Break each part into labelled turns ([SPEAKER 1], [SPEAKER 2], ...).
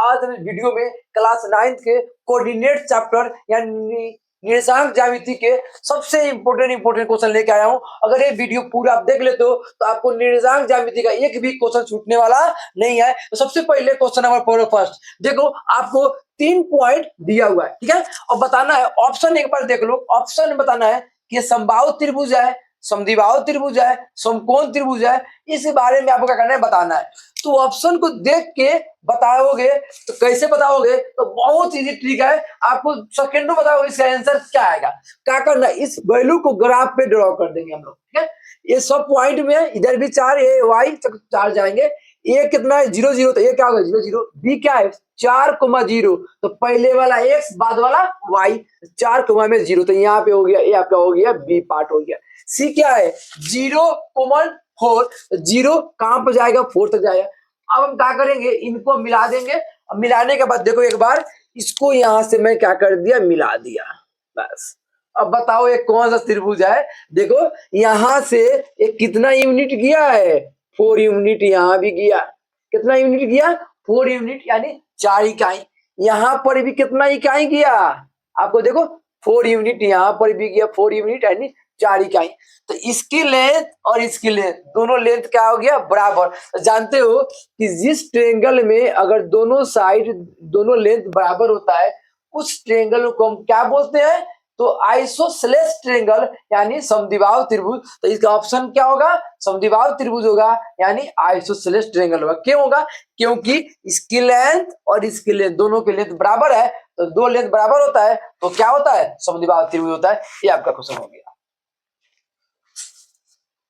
[SPEAKER 1] आज हम इस वीडियो में क्लास 9th के कोऑर्डिनेट चैप्टर यानी निर्देशांक ज्यामिति के सबसे इंपोर्टेंट क्वेश्चन लेके आया हूं। अगर ये वीडियो पूरा आप देख लेते हो तो आपको निर्देशांक ज्यामिति का एक भी क्वेश्चन छूटने वाला नहीं है। तो सबसे पहले क्वेश्चन नंबर फर्स्ट देखो, आपको 3 पॉइंट दिया हुआ है, ठीक है, और बताना है ऑप्शन। एक बार देख लो, ऑप्शन में बताना है कि समबाहु त्रिभुज है, समद्विबाहु त्रिभुज है, समकोण त्रिभुज है। इस बारे में आपको क्या करना है, बताना है। तो ऑप्शन को देख के बताओगे तो कैसे बताओगे, तो बहुत इजी ट्रिक है, आपको सेकंडों बताओगे इसका आंसर क्या आएगा। क्या करना है, इस वैल्यू को ग्राफ पे ड्रॉ कर देंगे हम लोग, ठीक है। ये सब पॉइंट में इधर भी 4 ए वाई 4 जाएंगे। ए कितना है 0 0, तो ये क्या होगा 0 0। बी क्या है 4,0, तो पहले वाला x बाद वाला y, 4,0, तो यहाँ पे हो गया, ये आपका हो गया बी पार्ट हो गया। सी क्या है 0,4, 0 कहां पर जाएगा 4 तक जाएगा। अब हम क्या करेंगे, इनको मिला देंगे। अब मिलाने के बाद देखो एक बार इसको यहां से मैं क्या कर दिया, मिला दिया, बस। अब बताओ ये कौन सा त्रिभुज है। देखो यहां से एक कितना यूनिट गया है, 4 यूनिट, यहां भी गया, कितना यूनिट गया 4 यूनिट, यानी 4 इकाई। यहां पर भी कितना इकाई गया, आपको देखो 4 यूनिट, यहां पर भी गया 4 यूनिट, यानी 4 इकाई। तो इसकी लेंथ और इसकी लेंथ, दोनों लेंथ क्या हो गया, बराबर। तो जानते हो कि जिस ट्रायंगल में अगर दोनों साइड दोनों लेंथ बराबर होता है, उस ट्रायंगल को हम क्या बोलते हैं, तो आइसोसेलेस ट्रायंगल, यानी समद्विबाहु त्रिभुज। तो इसका ऑप्शन क्या होगा, समद्विबाहु त्रिभुज होगा, यानी आइसोसेलेस ट्रायंगल होगा। क्यों होगा, क्योंकि इसकी लेंथ और इसकी लेंथ, दोनों की लेंथ बराबर है। तो दो लेंथ बराबर होता है तो क्या होता है, समद्विबाहु त्रिभुज होता है। ये आपका क्वेश्चन हो गया।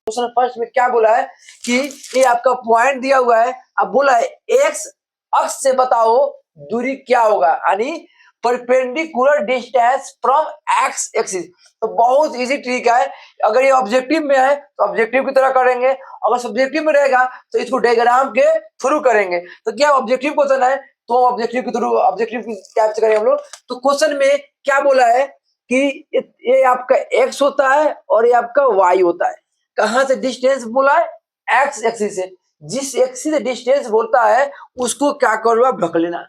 [SPEAKER 1] क्वेश्चन फर्स्ट में क्या बोला है कि ये आपका पॉइंट दिया हुआ है, अब बोला है एक्स अक्ष से बताओ दूरी क्या होगा, यानी perpendicular distance from x axis. तो बहुत इजी ट्रिक है। अगर ये ऑब्जेक्टिव में है तो ऑब्जेक्टिव की तरह करेंगे, अगर सब्जेक्टिव में रहेगा तो इसको डायग्राम के थ्रू करेंगे। तो क्या ऑब्जेक्टिव क्वेश्चन है तो ऑब्जेक्टिव के थ्रू, ऑब्जेक्टिव की कैप्चर करेंगे हम लोग। तो क्वेश्चन में क्या बोला है कि ये आपका एक्स होता है और ये आपका वाई होता है। कहां से डिस्टेंस बोला है, एक्स एक्सिस से। जिस एक्सिस से डिस्टेंस बोलता है उसको क्या करो, आप ढक लेना।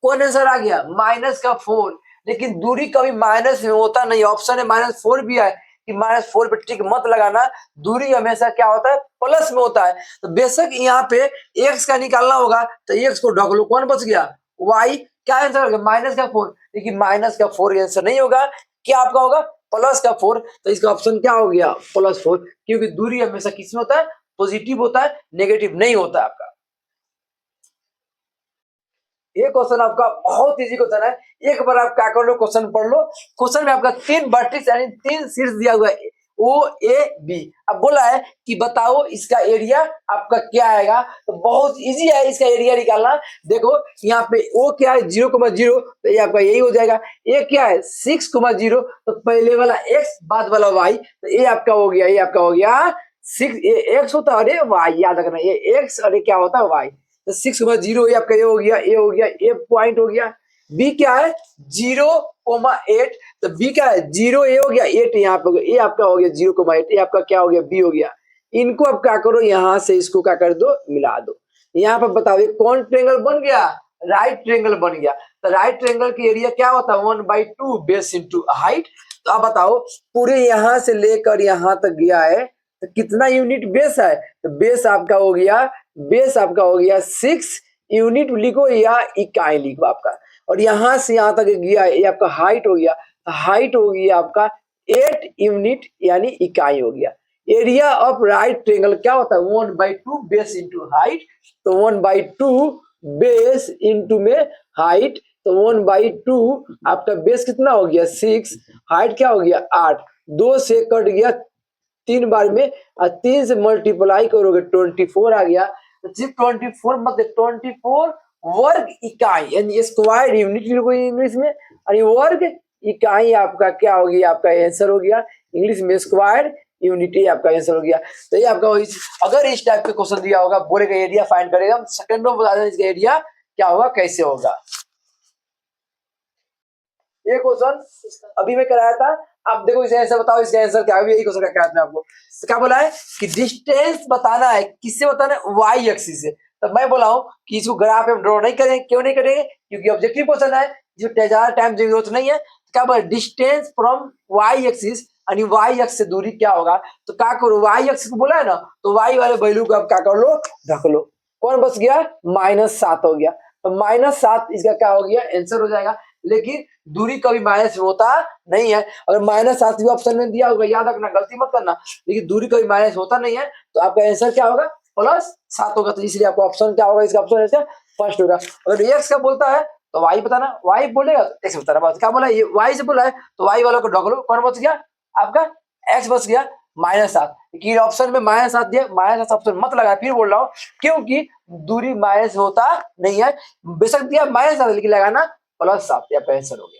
[SPEAKER 1] कौन आंसर आ गया, -4। लेकिन दूरी कभी माइनस में होता नहीं, ऑप्शन है -4 भी है कि -4 पे टिक मत लगाना। दूरी हमेशा क्या होता है, प्लस में होता है। तो बेशक यहाँ पे एक्स का निकालना होगा तो एक्स को ढक लो, कौन बच गया, वाई। क्या आंसर होगा, -4। लेकिन -4 आंसर नहीं होगा, क्या आपका होगा, +4। तो इसका ऑप्शन क्या हो गया, +4, क्योंकि दूरी हमेशा किसमें होता है, पॉजिटिव होता है, नेगेटिव नहीं होता है आपका। ये क्वेश्चन आपका बहुत इजी क्वेश्चन है। एक बार आप क्या कर लो, क्वेश्चन पढ़ लो। क्वेश्चन में आपका 3 वर्टिक्स यानी 3 शीर्ष दिया हुआ है, ओ ए बी। अब बोला है कि बताओ इसका एरिया आपका क्या आएगा। तो बहुत इजी है इसका एरिया निकालना। देखो यहाँ पे ओ क्या है 0,0, तो ये आपका यही हो जाएगा। ए क्या है 6,0, तो पहले वाला एक्स बाद वाला वाई, तो ये आपका हो गया, ये आपका हो गया 6। ये एक्स होता है और ये वाई, याद रखना, ये एक्स और ये क्या होता है वाई। तो 6,0 ये आपका ये हो गया, ये हो गया, ये पॉइंट हो गया। बी क्या है 0,8, तो बी क्या है 0, ये हो गया 8, यहाँ पे हो गया, ये आपका हो गया 0,8, ये आपका क्या हो गया, बी हो गया। इनको आप क्या करो, यहाँ से इसको क्या कर दो, मिला दो। यहाँ पर बताओ ये कौन ट्रायंगल बन गया, राइट ट्रायंगल बन गया। तो राइट ट्रायंगल की एरिया क्या होता है, 1/2 बेस इंटू हाइट। तो आप बताओ पूरे यहाँ से लेकर यहाँ तक गया है तो कितना यूनिट बेस है, तो बेस आपका हो गया, बेस आपका हो गया 6 यूनिट लिखो या इकाई लिखो आपका। और यहां से यहां तक गया ये आपका हाइट हो गया, हाइट हो गया आपका 8 यूनिट यानी इकाई हो गया। एरिया ऑफ राइट ट्रायंगल क्या होता है, 1/2 बेस इंटू हाइट। तो 1/2 बेस इंटू में हाइट, तो 1/2 आपका बेस कितना हो गया 6, हाइट क्या हो गया 8, 2 से कट गया 3 बार में, और 3 से मल्टीप्लाई करोगे 24 आ गया। तो सिर्फ 24 मतलब 24 वर्ग इकाई यानी स्क्वायर यूनिट इंग्लिश में, और ये वर्ग इकाई आपका क्या हो गया, आपका आंसर हो गया इंग्लिश में स्क्वायर यूनिट, आपका आंसर हो गया। तो ये आपका अगर इस टाइप के क्वेश्चन दिया होगा, बोलेगा एरिया फाइंड करेगा, हम सेकंड में बता दें इसका एरिया क्या होगा, कैसे होगा। ये क्वेश्चन अभी मैं कराया था, आप देखो इसे आंसर बताओ, इसका आंसर क्या है, यही क्वेश्चन कराया था आपको। तो क्या बोला है कि डिस्टेंस बताना है, किससे बताना है, वाई एक्सिस से। तो मैं बोला हूँ कि इसको ग्राफ में ड्रॉ नहीं करेंगे। क्यों नहीं करेंगे? क्योंकि ऑब्जेक्टिव क्वेश्चन है, जो ज्यादा टाइम की जरूरत नहीं है। क्या बोला? डिस्टेंस फ्रॉम वाई एक्सिस, यानी वाई एक्स से दूरी क्या होगा। तो क्या करो, वाई एक्सिस को बोला है ना, तो वाई वाले वैल्यू को आप क्या कर लो, रख लो। कौन बच गया? -7 हो गया। तो -7 इसका क्या हो गया, आंसर हो जाएगा। लेकिन दूरी कभी माइनस में होता नहीं है। अगर -7 भी ऑप्शन में दिया होगा, याद रखना, गलती मत करना। लेकिन दूरी कभी माइनस होता नहीं है, तो आपका आंसर क्या होगा, +7 होगा। तो इसलिए आपका ऑप्शन क्या होगा, इसका ऑप्शन ऐसे फर्स्ट होगा। अगर एक्स का बोलता है तो वाई बताना, वाई बोलेगा तो एक्स बताना। बस क्या बोला, ये वाई से बोला है तो वाई वालों को ढोक लो। कौन बच गया? आपका एक्स बच गया -7। कि ऑप्शन में -7 दिया, -7 ऑप्शन मत लगा। फिर बोल रहा हूँ, क्योंकि दूरी माइनस होता नहीं है। बेशक दिया -7, लेकिन लगाना +7, या आंसर हो गया।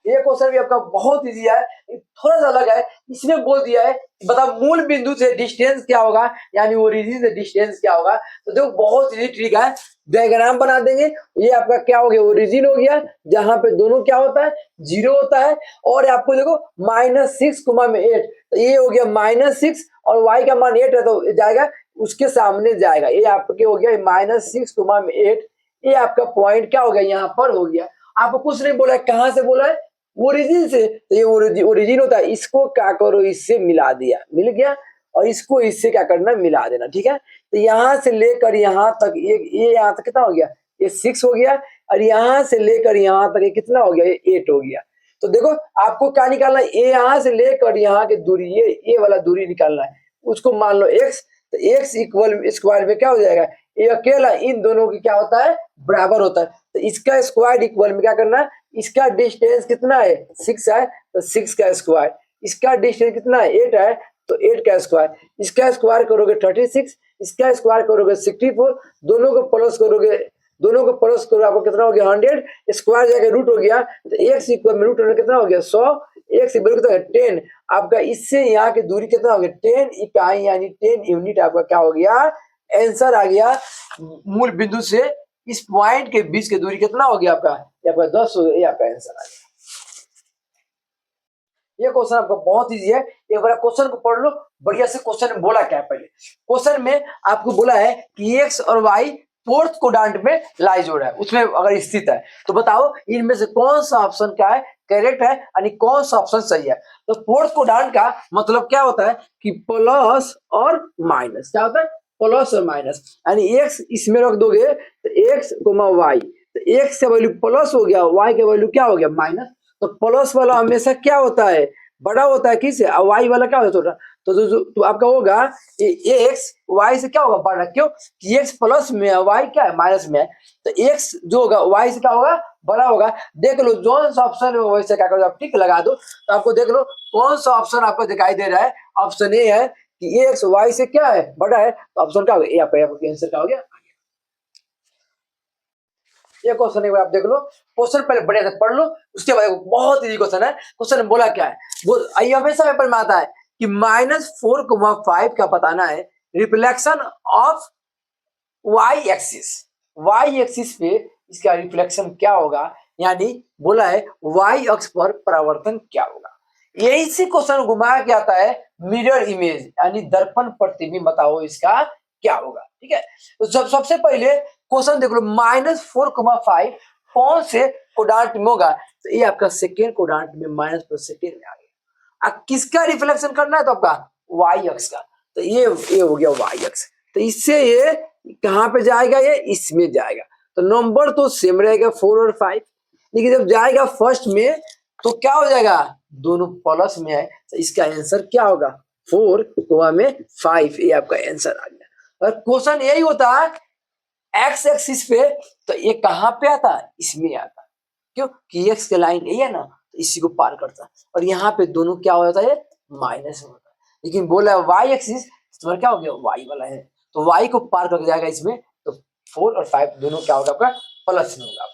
[SPEAKER 1] ये क्वेश्चन भी आपका बहुत इजी है, थोड़ा सा अलग है। इसमें बोल दिया है बता मूल बिंदु से डिस्टेंस क्या होगा, यानी ओरिजिन से डिस्टेंस क्या होगा। तो देखो बहुत इजी ट्रिक है, डायग्राम बना देंगे। ये आपका क्या हो गया, ओरिजिन हो गया, जहां पे दोनों क्या होता है, 0 होता है। और आपको देखो -6 में 8, तो ये हो गया -6, और y का मान 8 है तो जाएगा उसके सामने जाएगा। ये आपके हो गया -6 में 8। ये आपका पॉइंट क्या हो गया, यहाँ पर हो गया। आपको कुछ नहीं बोला है, कहाँ से बोला है, ओरिजिन से। तो ये ओरिजिन होता है, इसको क्या करो, इससे मिला दिया, मिल गया। और इसको इससे क्या करना, मिला देना, ठीक है। तो यहाँ से लेकर यहाँ तक ये यहाँ तक कितना हो गया, ये 6 हो गया। और यहाँ से लेकर यहाँ तक ये कितना हो गया, ये 8 हो गया। तो देखो आपको क्या निकालना है, ये यहाँ से लेकर यहाँ की दूरी, ये वाला दूरी निकालना है। उसको मान लो x, तो x इक्वल स्क्वायर में क्या हो जाएगा, ये अकेला इन दोनों की क्या होता है, बराबर होता है। तो इसका स्क्वायर इक्वल में क्या करना है, इसका डिस्टेंस कितना है, 6 है, तो 6 का स्क्वायर। इसका डिस्टेंस कितना है, 8 है, तो 8 का स्क्वायर। इसका स्क्वायर करोगे 36, इसका स्क्वायर करोगे 64, दोनों को प्लस करोगे, दोनों को प्लस करो, आपको कितना हो गया 100, स्क्वायर जाके रूट हो गया। तो x इक्वल में रूट होने कितना हो गया 100, x इक्वल कितना 10। आपका इससे यहाँ की दूरी कितना हो गया, 10 इकाई, यानी 10 यूनिट आपका क्या हो गया, आंसर आ गया। मूल बिंदु से इस पॉइंट के बीच की दूरी कितना हो गया आपका, ये आपका 10 हो गया, ये आपका आंसर आ गया। ये क्वेश्चन आपका बहुत इजी है, एक बार क्वेश्चन को पढ़ लो बढ़िया से। क्वेश्चन में बोला क्या है, पहले क्वेश्चन में आपको बोला है कि x और y फोर्थ क्वाड्रेंट में लाइज हो रहा है, उसमें अगर स्थित है। तो बताओ इनमें से कौन सा ऑप्शन क्या है, करेक्ट है, यानी कौन सा ऑप्शन सही है। तो फोर्थ क्वाड्रेंट का मतलब क्या होता है कि प्लस और माइनस, क्या होता है, प्लस और माइनस। यानी x इसमें रख दोगे तो x, y, तो x का वैल्यू प्लस हो गया, y का वैल्यू क्या हो गया, माइनस। तो प्लस वाला हमेशा क्या होता है, बड़ा होता है, किससे, वाई वाला क्या होता है, छोटा। तो आपका होगा ये एक्स वाई से क्या होगा, बड़ा। क्यों कि एक्स प्लस में है, वाई क्या है, माइनस में है। तो एक्स जो होगा वाई से क्या होगा, बड़ा होगा। देख लो जो सा ऑप्शन है वैसे क्या करो, आप टिक लगा दो। तो आपको देख लो कौन सा ऑप्शन आपको दिखाई दे रहा है। ऑप्शन ए है कि एक्स वाई से क्या है, बड़ा है। तो ऑप्शन क्या होगा, ए आपका आंसर क्या हो गया। ये क्वेश्चन एक बार आप देख लो, क्वेश्चन पहले बढ़िया से पढ़ लो, उसके बाद बहुत इजी क्वेश्चन है। क्वेश्चन में बोला क्या है, वो हमेशा पेपर में आता है कि -4,5 का बताना है reflection of Y axis. Y axis पे इसका रिफ्लेक्शन क्या होगा, यानी बोला है वाई अक्ष पर परावर्तन क्या होगा। यही से क्वेश्चन घुमाया क्या आता है, मिरर इमेज, यानी दर्पण प्रतिबिंब, बताओ इसका क्या होगा। ठीक है, तो सबसे पहले क्वेश्चन देख लो, -4,5 कौन से क्वाड्रेंट में होगा। तो ये आपका सेकेंड क्वाड्रेंट में, माइनस पर सेकेंड में आ गया। अब किसका रिफ्लेक्शन करना है, तो आपका वाई अक्ष का। तो ये हो गया वाई अक्ष। तो इससे ये कहां पे जाएगा, ये इसमें जाएगा। तो नंबर तो सेम रहेगा 4 और 5, लेकिन जब जाएगा फर्स्ट में तो क्या हो जाएगा, दोनों प्लस में है। तो इसका आंसर क्या होगा, 4 में 5, ये आपका आंसर आ गया। और क्वेश्चन यही होता है एक्स एक्सिस पे, तो ये कहां पे आता है, इसमें आता है। क्यों कि एक्स के लाइन यही है ना, तो इसी को पार करता है। और यहाँ पे दोनों क्या हो जाता है, माइनस में होता है। लेकिन बोला वाई एक्सिस, तुम्हारा क्या हो गया, वाई वाला है, तो वाई को पार करके जाएगा इसमें। तो 4 और 5 दोनों क्या होगा आपका, प्लस में होगा।